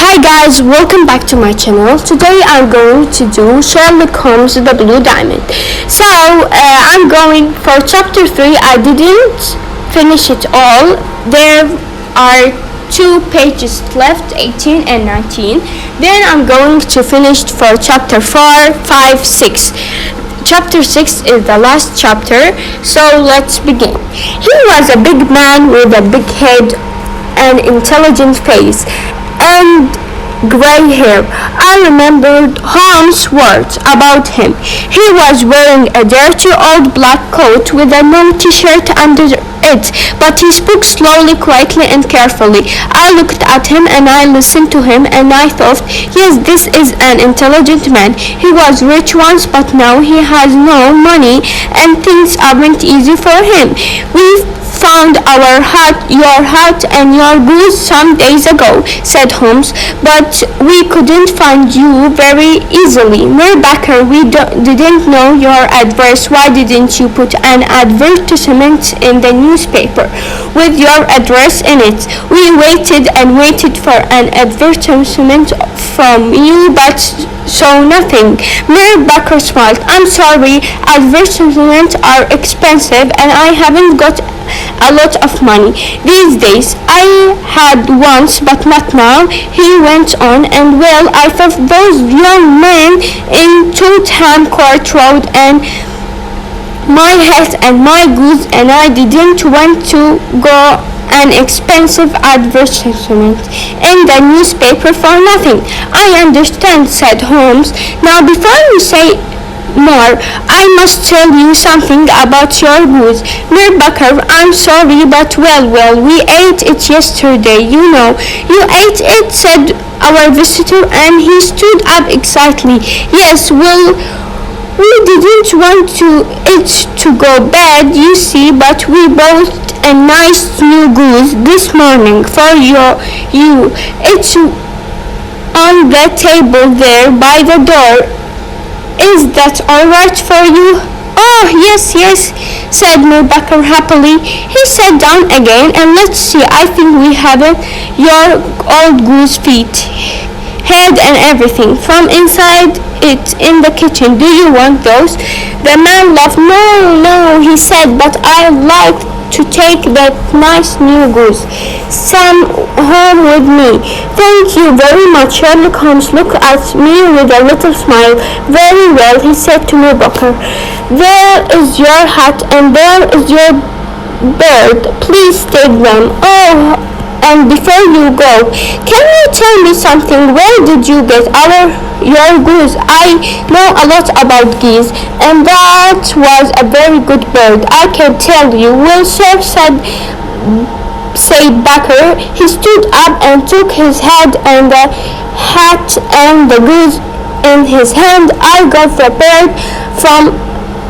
Hi guys, welcome back to my channel. Today I'm going to do Sherlock Holmes the Blue Diamond. I'm going for chapter 3. I didn't finish it all. There are 2 pages left, 18 and 19. Then I'm going to finish for chapter 4, 5, 6. Chapter 6 is the last chapter, so let's begin. He was a big man with a big head and intelligent face and gray hair. I remembered Holmes' words about him. He was wearing a dirty old black coat with a no t-shirt under it, but he spoke slowly, quietly and carefully. I looked at him and I listened to him and I thought, yes, this is an intelligent man. He was rich once, but now he has no money and things aren't easy for him. We found your hat and your goose some days ago, said Holmes, but we couldn't find you very easily. Baker, we didn't know your address. Why didn't you put an advertisement in the newspaper with your address in it? We waited and waited for an advertisement from you, but saw nothing. Baker smiled. I'm sorry, advertisements are expensive and I haven't got a lot of money these days. I had once, but not now, he went on, and well, I thought those young men in Tottenham Court Road and my hat and my goose, and I didn't want to go an expensive advertisement in the newspaper for nothing. I understand, said Holmes. Now before you say more, I must tell you something about your goose. Baker, I'm sorry, but well, we ate it yesterday, you know. You ate it, said our visitor, and he stood up excitedly. Yes, well, we didn't want it to go bad, you see, but we bought a nice new goose this morning for you. It's on the table there by the door. Is that all right for you? Oh, yes, said Baker happily. He sat down again, and let's see, I think we have it. Your old goose feet, head and everything, from inside it in the kitchen. Do you want those? The man laughed. No, he said, but I'd like to take that nice new goose some home with me. Thank you very much. Sherlock Holmes looked at me with a little smile. Very well, he said to Baker. There is your hat and there is your bird. Please take them. Oh, and before you go, can you tell me something? Where did you get your goose? I know a lot about geese, and that was a very good bird, I can tell you. Well, sir, said Baker. He stood up and took his hat and the goose in his hand. I got the bird from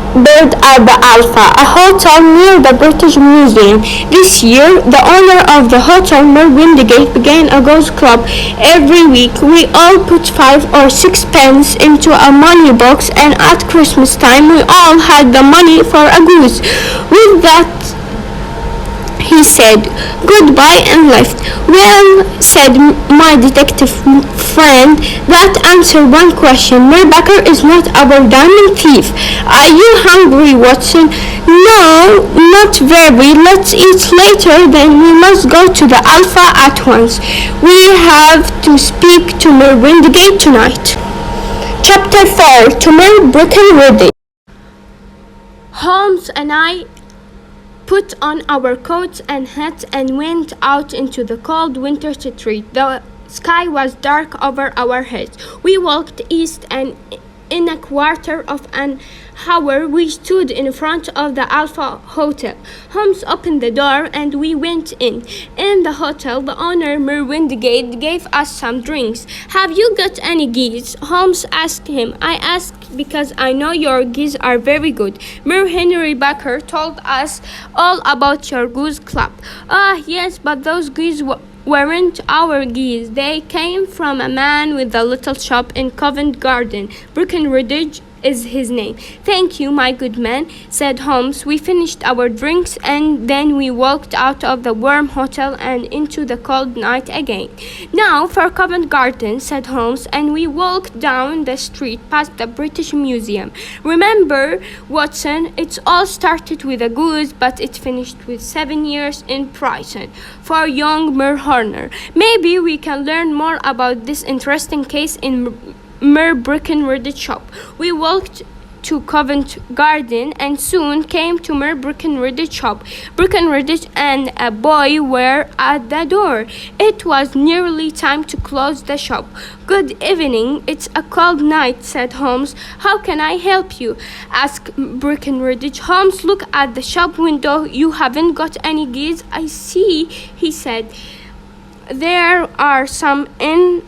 Bird at the Alpha, a hotel near the British Museum. This year, the owner of the hotel, Windigate, began a goose club. Every week, we all put 5 or 6 pence into a money box, and at Christmas time, we all had the money for a goose. With that, he said goodbye and left. Well, said my detective friend, that answered one question. Baker is not our diamond thief. Are you hungry, Watson? No, not very. Let's eat later, then we must go to the Alpha at once. We have to speak to Windigate tonight. Chapter 4. To Breckenridge. Holmes and I put on our coats and hats and went out into the cold winter street. The sky was dark over our heads. We walked east, and in a quarter of an hour we stood in front of the Alpha Hotel. Holmes opened the door and we went in. In the hotel, the owner, Windigate, gave us some drinks. Have you got any geese? Holmes asked him. I asked because I know your geese are very good. Henry Baker told us all about your goose club. Ah, yes, but those geese weren't our geese. They came from a man with a little shop in Covent Garden, Breckenridge, is his name. Thank you, my good man, said Holmes. We finished our drinks and then we walked out of the warm hotel and into the cold night again. Now for Covent Garden, said Holmes, and we walked down the street past the British Museum. Remember, Watson, it all started with a goose, but it finished with 7 years in prison for young Mer Horner. Maybe we can learn more about this interesting case in Mer Breckenridge shop. We walked to Covent Garden and soon came to Mer Breckenridge shop. Breckenridge and a boy were at the door. It was nearly time to close the shop. Good evening, it's a cold night, said Holmes. How can I help you? Asked Breckenridge. Holmes looked at the shop window. You haven't got any geese, I see, he said. There are some in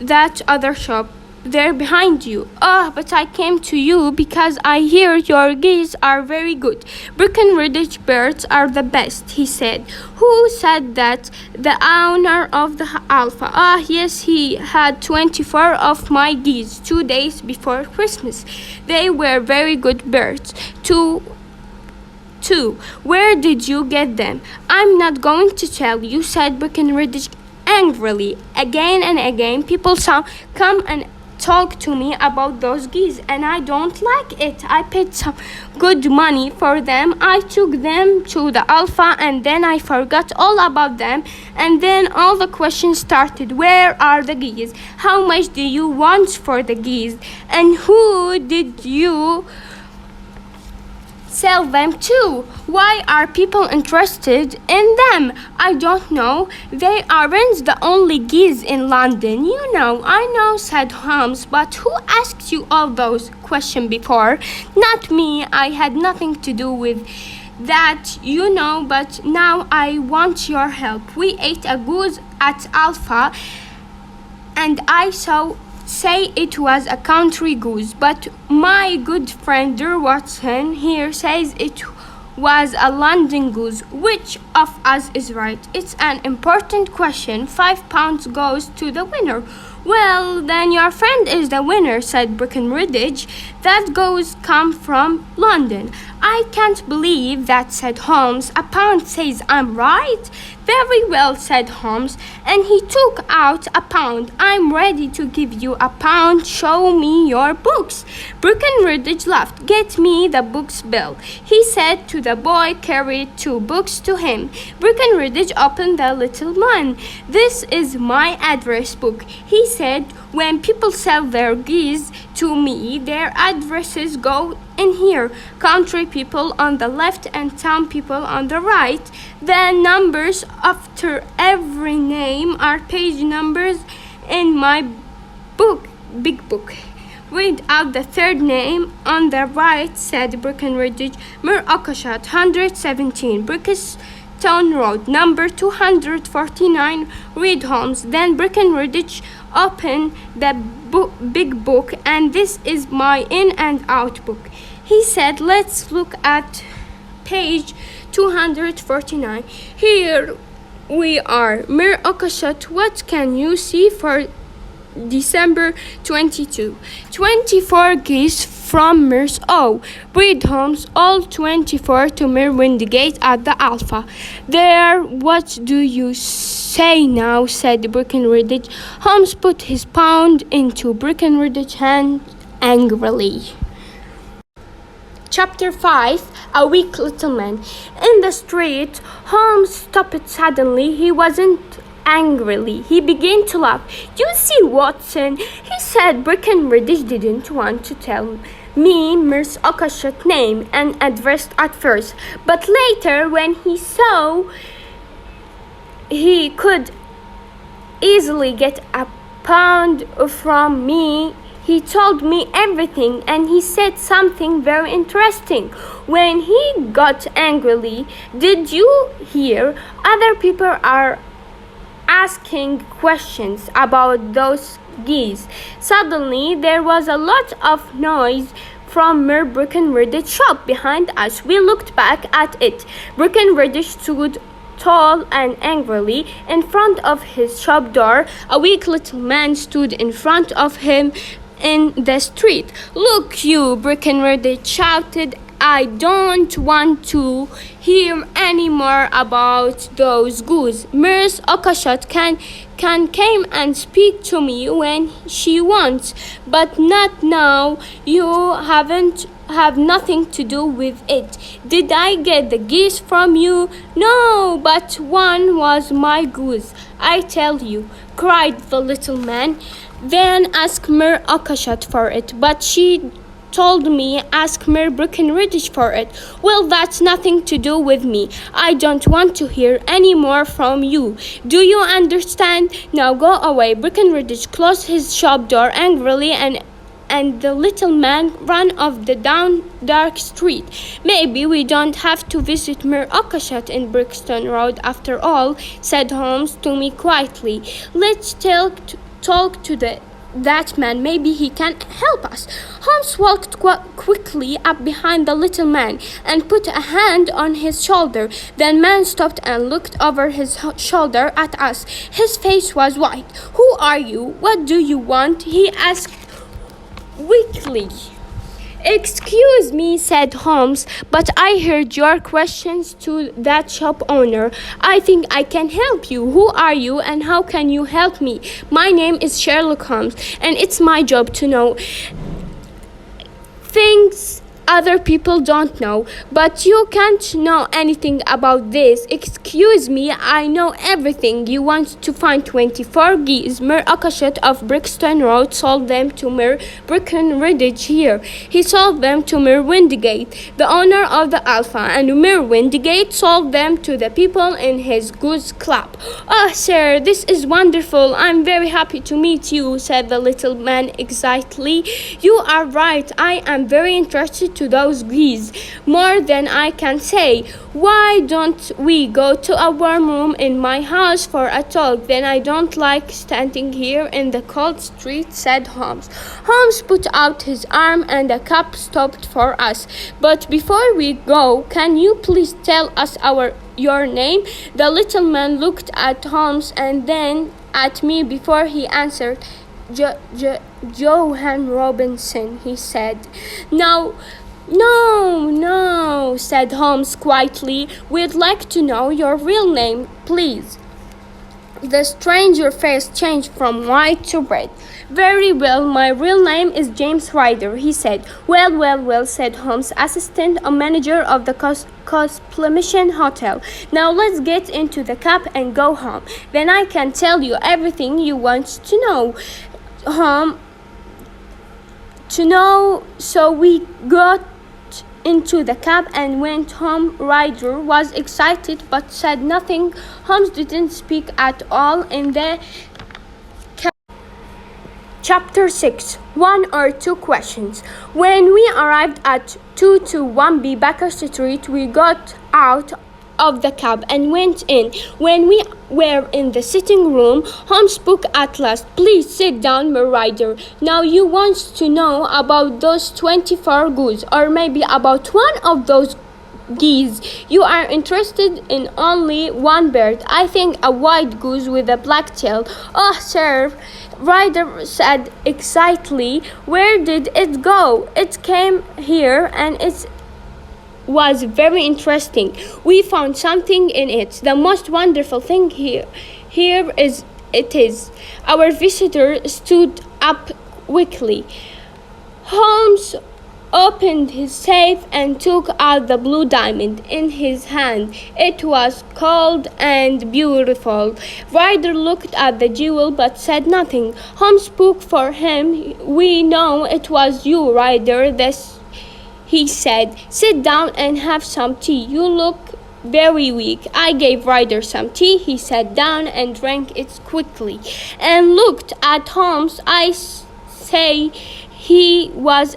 that other shop. They're behind you. But I came to you because I hear your geese are very good. Breckenridge birds are the best, he said. Who said that? The owner of the Alpha. Yes, he had 24 of my geese 2 days before Christmas. They were very good birds. Two. Where did you get them? I'm not going to tell you, said Breckenridge angrily. Again and again, people come and talk to me about those geese, and I don't like it. I paid some good money for them. I took them to the Alpha, and then I forgot all about them, and then all the questions started. Where are the geese? How much do you want for the geese? And who did you sell them to? Why are people interested in them? I don't know. They aren't the only geese in London. You know, I know, said Holmes, but who asked you all those questions before? Not me. I had nothing to do with that, you know, but now I want your help. We ate a goose at Alpha, and I say it was a country goose, but my good friend Watson here says it was a London goose. Which of us is right? It's an important question. £5 goes to the winner. Well, then your friend is the winner, said Breckenridge. That goose come from London. I can't believe that, said Holmes. A pound says I'm right. Very well, said Holmes, and he took out a pound. I'm ready to give you a pound. Show me your books. Breckenridge laughed. Get me the books bill, he said to the boy. Carried 2 books to him. Breckenridge opened the little one. This is my address book, he said. When people sell their geese to me, their addresses go in here. Country people on the left and town people on the right. The numbers after every name are page numbers in my book, big book. Read out the third name on the right, said Breckenridge. Mir Okashat, 117, Brixton Road, number 249. Read, Holmes. Then Breckenridge opened the big book, and this is my in and out book, he said. Let's look at page 249. Here we are. Mir Okashat, what can you see for December 22? 24 geese from Mir's O. Read, Holmes. All 24 to Mir Windigate at the Alpha. There, what do you say now? said Breckenridge. Holmes put his pound into Breckenridge's hand angrily. Chapter 5. A weak little man. In the street, Holmes stopped suddenly. He wasn't angrily. He began to laugh. You see, Watson, he said, Breckenridge didn't want to tell me Miss Okashat's name and address at first, but later when he saw he could easily get a pound from me, he told me everything, and he said something very interesting. When he got angrily, did you hear? Other people are asking questions about those geese. Suddenly, there was a lot of noise from Mir Breckenridge's shop behind us. We looked back at it. Breckenridge stood tall and angrily in front of his shop door. A weak little man stood in front of him in the street. "Look, you!" Breckenridge shouted. "I don't want to hear any more about those goose. Miss Oakeshott can came and speak to me when she wants, but not now. You haven't have nothing to do with it. Did I get the geese from you?" "No, but one was my goose, I tell you," cried the little man. "Then ask Miss Oakeshott for it." "But she told me ask Miss Breckenridge for it." "Well, that's nothing to do with me. I don't want to hear any more from you. Do you understand? Now go away." Breckenridge closed his shop door angrily, and the little man ran off the down dark street. "Maybe we don't have to visit Miss Oakeshott in Brixton Road after all," said Holmes to me quietly. "Let's talk to that man. Maybe he can help us." Holmes walked quickly up behind the little man and put a hand on his shoulder. The man stopped and looked over his shoulder at us. His face was white. "Who are you? What do you want?" he asked weakly. "Excuse me," said Holmes, "but I heard your questions to that shop owner. I think I can help you. Who are you and how can you help me?" "My name is Sherlock Holmes, and it's my job to know things other people don't know. But you can't know anything about this." "Excuse me, I know everything. You want to find 24 geese. Miss Oakeshott of Brixton Road sold them to Miss Breckenridge here. He sold them to Miss Windigate, the owner of the Alpha, and Miss Windigate sold them to the people in his goose club." "Oh, sir, this is wonderful. I'm very happy to meet you," said the little man excitedly. "You are right. I am very interested to those geese, more than I can say. Why don't we go to a warm room in my house for a talk? Then I don't like standing here in the cold street," said Holmes. Holmes put out his arm and a cab stopped for us. "But before we go, can you please tell us your name?" The little man looked at Holmes and then at me before he answered. Johann Robinson," he said. No, said Holmes quietly. "We'd like to know your real name, please." The stranger's face changed from white to red. "Very well, my real name is James Ryder," he said. Well, said Holmes, assistant manager of the Cosmopolitan Hotel. "Now let's get into the cab and go home. Then I can tell you everything you want to know." So we got into the cab and went home. Ryder was excited but said nothing. Holmes didn't speak at all in the cab. Chapter 6. 1 or 2 questions. When we arrived at 221B Baker Street, we got out of the cab and went in. When we were in the sitting room, Holmes spoke at last. "Please sit down, Miss Ryder. Now you want to know about those 24 goose, or maybe about one of those geese. You are interested in only one bird, I think, a white goose with a black tail." "Oh, sir," Ryder said excitedly, "where did it go?" "It came here and it was very interesting. We found something in it. The most wonderful thing here is it is." Our visitor stood up quickly. Holmes opened his safe and took out the blue diamond in his hand. It was cold and beautiful. Ryder looked at the jewel but said nothing. Holmes spoke for him. "We know it was you, Ryder," he said. "Sit down and have some tea. You look very weak." I gave Ryder some tea. He sat down and drank it quickly and looked at Holmes. I saw he was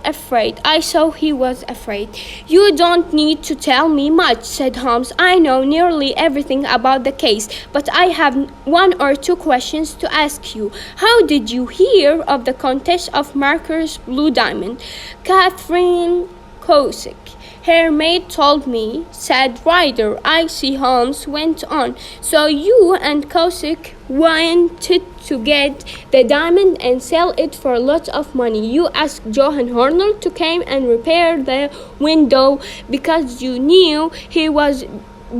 afraid. "You don't need to tell me much," said Holmes. "I know nearly everything about the case, but I have 1 or 2 questions to ask you. How did you hear of the Countess of Marker's blue diamond?" "Catherine Cusick. Her maid told me, said Ryder. I see, Holmes went on. So you and Kosik wanted to get the diamond and sell it for lots of money. You asked Johan Horner to come and repair the window because you knew he was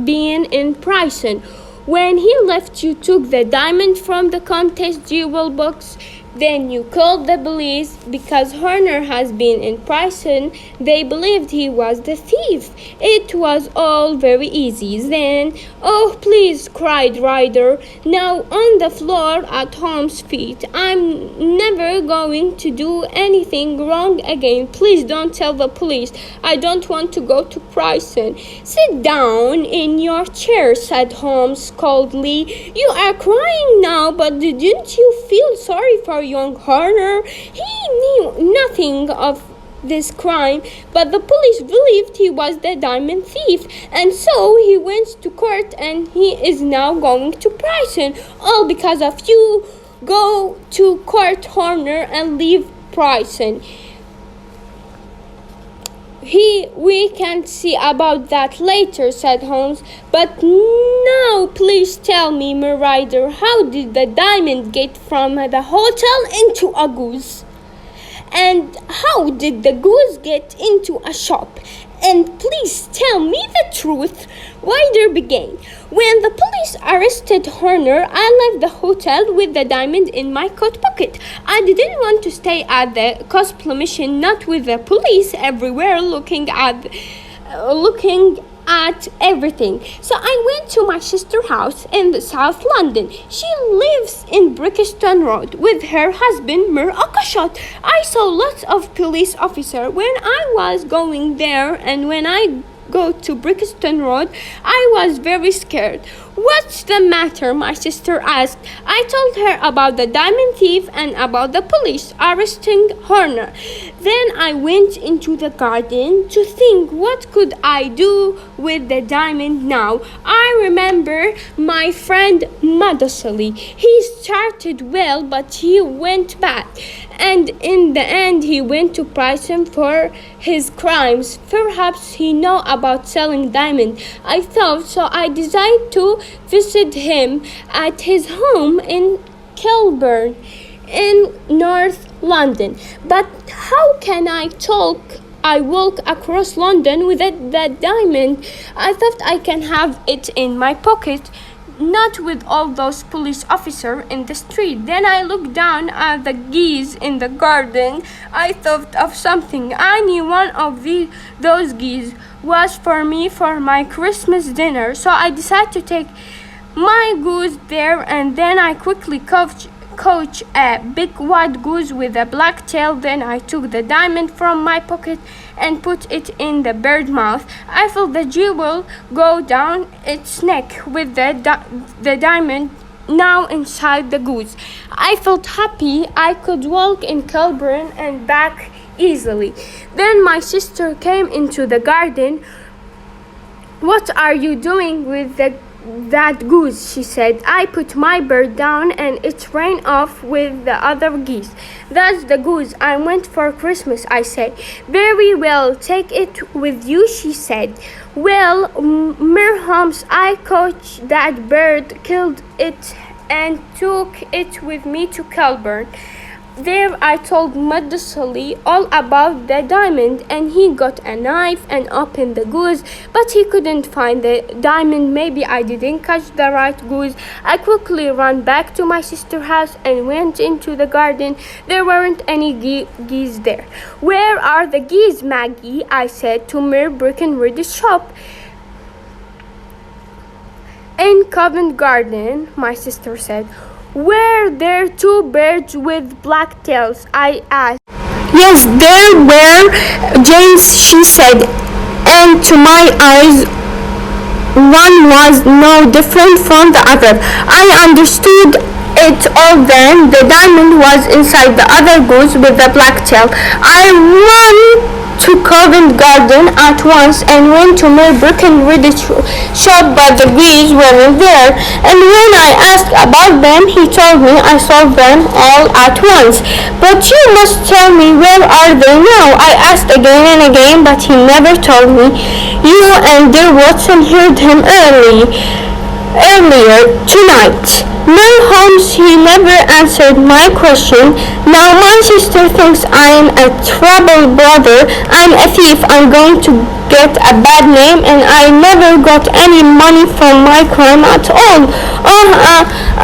being in prison. When he left, you took the diamond from the contest jewel box. Then you called the police because Horner has been in prison. They believed he was the thief. It was all very easy. Then, oh please, cried Ryder, now on the floor at Holmes' feet. I'm never going to do anything wrong again. Please don't tell the police. I don't want to go to prison. Sit down in your chair, said Holmes coldly. You are crying now, but didn't you feel sorry for young Horner? He knew nothing of this crime, but the police believed he was the diamond thief, and so he went to court and he is now going to prison, all because of you. Go to court, Horner, and leave prison. We can see about that later, said Holmes. But now please tell me, Ryder, how did the diamond get from the hotel into a goose? And how did the goose get into a shop? And please tell me the truth. Ryder began. When the police arrested Horner, I left the hotel with the diamond in my coat pocket. I didn't want to stay at the cosplay mission, not with the police everywhere looking at everything. So I went to my sister's house in the South London. She lives in Brixton Road with her husband, Mir Akashat. I saw lots of police officers when I was going there, and when I go to Brixton Road, I was very scared. What's the matter? My sister asked. I told her about the diamond thief and about the police arresting Horner. Then I went into the garden to think, what could I do with the diamond now? I remember my friend Madosali. He started well, but he went bad. And in the end, he went to prison for his crimes. Perhaps he know about selling diamond. I thought so. I decided to visit him at his home in Kilburn in North London. But how can I walk across London with that diamond? I thought I can have it in my pocket, not with all those police officers in the street. Then I looked down at the geese in the garden. I thought of something. I knew one of those geese was for me for my Christmas dinner, so I decided to take my goose there, and then I quickly caught a big white goose with a black tail. Then I took the diamond from my pocket and put it in the bird's mouth. I felt the jewel go down its neck with the diamond now inside the goose. I felt happy. I could walk in Kilburn and back easily. Then my sister came into the garden. What are you doing with that goose? She said. I put my bird down and it ran off with the other geese. That's the goose I went for Christmas, I said. Very well, take it with you, she said. Well, Mir Holmes, I caught that bird, killed it, and took it with me to Kilburn. There I told Madosali all about the diamond, and he got a knife and opened the goose, but he couldn't find the diamond. Maybe I didn't catch the right goose. I quickly ran back to my sister's house and went into the garden. There weren't any geese there. Where are the geese, Maggie? I said to Mir Breckenridge's shop. In Covent Garden, my sister said. Were there two birds with black tails? I asked. Yes, there were, James, she said, and to my eyes, one was no different from the other. I understood it all then. The diamond was inside the other goose with the black tail. I ran to Covent Garden at once and went to my brick and read shop, but the bees weren't there. And when I asked about them, he told me I saw them all at once. But you must tell me, where are they now? I asked again and again, but he never told me. You and dear Watson heard him earlier tonight. No, Holmes, he never answered my question. Now my sister thinks I'm a troubled brother. I'm a thief. I'm going to get a bad name, and I never got any money from my crime at all.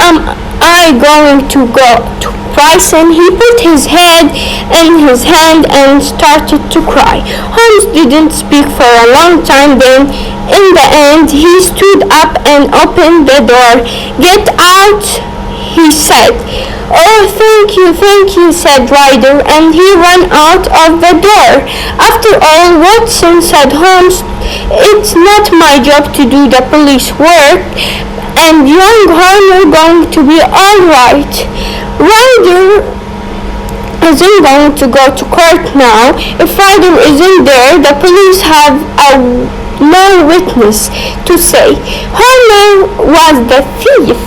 Am I going to go to prison? He put his head in his hand and started to cry. Holmes didn't speak for a long time. Then in the end he stood up and opened the door. Get out, he said. Oh, thank you, said Ryder, and he ran out of the door. After all, Watson, said Holmes, it's not my job to do the police work, and young Horner going to be all right. Ryder isn't going to go to court now. If Ryder isn't there, the police have no witness to say Horner was the thief.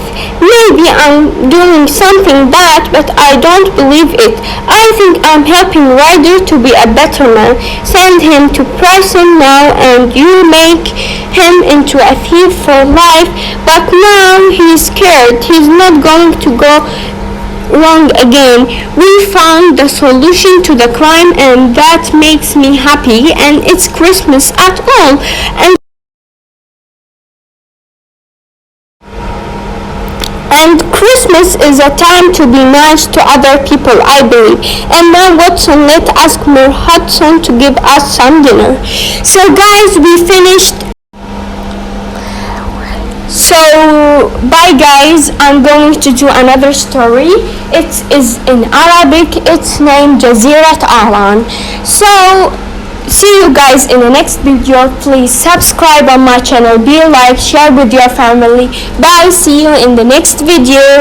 Maybe I'm doing something bad, but I don't believe it. I think I'm helping Ryder to be a better man. Send him to prison now, and you make him into a thief for life. But now he's scared. He's not going to go wrong again. We found the solution to the crime, and that makes me happy, and it's Christmas at all. And Christmas is a time to be nice to other people, I believe. And now Watson, let's ask more Hudson to give us some dinner. So guys, we finished. So bye guys, I'm going to do another story. It is in Arabic. It's named Jazirat Alan. So see you guys in the next video. Please subscribe on my channel, be like, share with your family. Bye, see you in the next video.